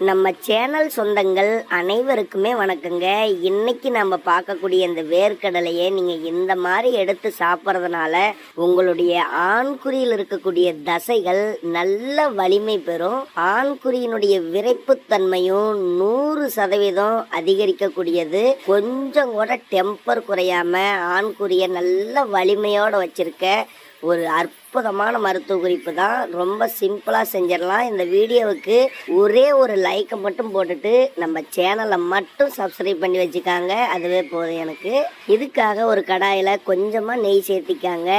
நம்ம சேனல் சொந்தங்கள் அனைவருக்குமே வணக்கங்க. இன்னைக்கு நம்ம பார்க்கக்கூடிய இந்த வேர்க்கடலையை நீங்கள் இந்த மாதிரி எடுத்து சாப்பிட்றதுனால உங்களுடைய ஆண்குறியில் இருக்கக்கூடிய தசைகள் நல்ல வலிமை பெறும். ஆண்குறியினுடைய விரைப்புத்தன்மையும் 100% அதிகரிக்கக்கூடியது. கொஞ்சம் கூட டெம்பர் குறையாம ஆண்குறியை நல்ல வலிமையோடு வச்சிருக்க ஒரு அற்புதமான மருத்துவ குறிப்பு தான். ரொம்ப சிம்பிளாக செஞ்சிடலாம். இந்த வீடியோவுக்கு ஒரே ஒரு லைக்கை மட்டும் போட்டுட்டு நம்ம சேனலை மட்டும் சப்ஸ்கிரைப் பண்ணி வச்சுக்காங்க, அதுவே போதும் எனக்கு. இதுக்காக ஒரு கடாயில் கொஞ்சமாக நெய் சேர்த்திக்காங்க.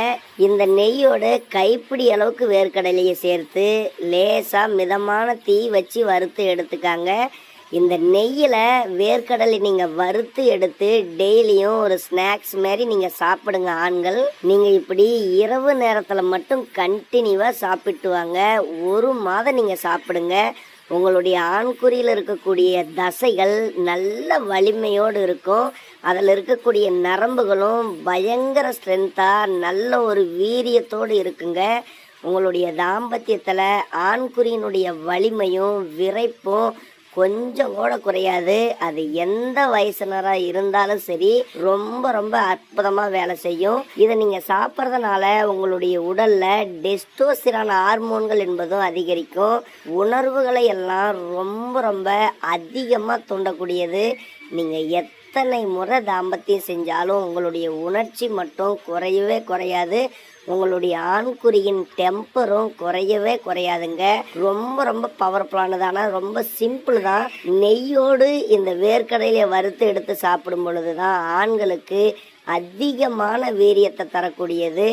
இந்த நெய்யோட கைப்பிடி அளவுக்கு வேர்க்கடலையை சேர்த்து லேசாக மிதமான தீ வச்சு வறுத்து எடுத்துக்காங்க. இந்த நெய்யில் வேர்க்கடலை நீங்கள் வறுத்து எடுத்து டெய்லியும் ஒரு ஸ்நாக்ஸ் மாதிரி நீங்கள் சாப்பிடுங்க ஆண்கள். நீங்கள் இப்படி இரவு நேரத்தில் மட்டும் கண்டினியூவாக சாப்பிட்டு வாங்க. ஒரு மாதம் நீங்கள் சாப்பிடுங்க. உங்களுடைய ஆண்குறியில் இருக்கக்கூடிய தசைகள் நல்ல வலிமையோடு இருக்கும். அதில் இருக்கக்கூடிய நரம்புகளும் பயங்கர ஸ்ட்ரென்த்தாக நல்ல ஒரு வீரியத்தோடு இருக்குங்க. உங்களுடைய தாம்பத்தியத்தில் ஆண்குறியினுடைய வலிமையும் விரைப்பும் கொஞ்சம் கூட குறையாது. அது எந்த வயசுனராக இருந்தாலும் சரி, ரொம்ப ரொம்ப அற்புதமாக வேலை செய்யும். இதை நீங்கள் சாப்பிட்றதுனால உங்களுடைய உடலில் டெஸ்டோஸ்டிரான் ஹார்மோன்கள் என்பதும் அதிகரிக்கும். உணர்வுகளை எல்லாம் ரொம்ப ரொம்ப அதிகமாக தூண்டக்கூடியது. நீங்கள் எத்தனை முறை தாம்பத்தியம் செஞ்சாலும் உங்களுடைய உணர்ச்சி மட்டும் குறையவே குறையாது. உங்களுடைய ஆண்குறியின் டெம்பரும் குறையவே குறையாதுங்க. ரொம்ப ரொம்ப பவர்ஃபுல்லானதான ரொம்ப சிம்பிள் தான். நெய்யோடு இந்த வேர்க்கடலையை வறுத்து எடுத்து சாப்பிடும் பொழுது தான் ஆண்களுக்கு அதிகமான வீரியத்தை தரக்கூடியது.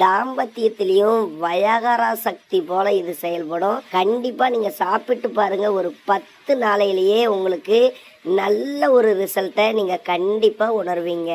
தாம்பத்தியத்திலையும் வயகாரா சக்தி போல இது செயல்படும். கண்டிப்பாக நீங்கள் சாப்பிட்டு பாருங்கள். ஒரு 10 நாளையிலேயே உங்களுக்கு நல்ல ஒரு ரிசல்ட்டை நீங்கள் கண்டிப்பாக உணர்வீங்க.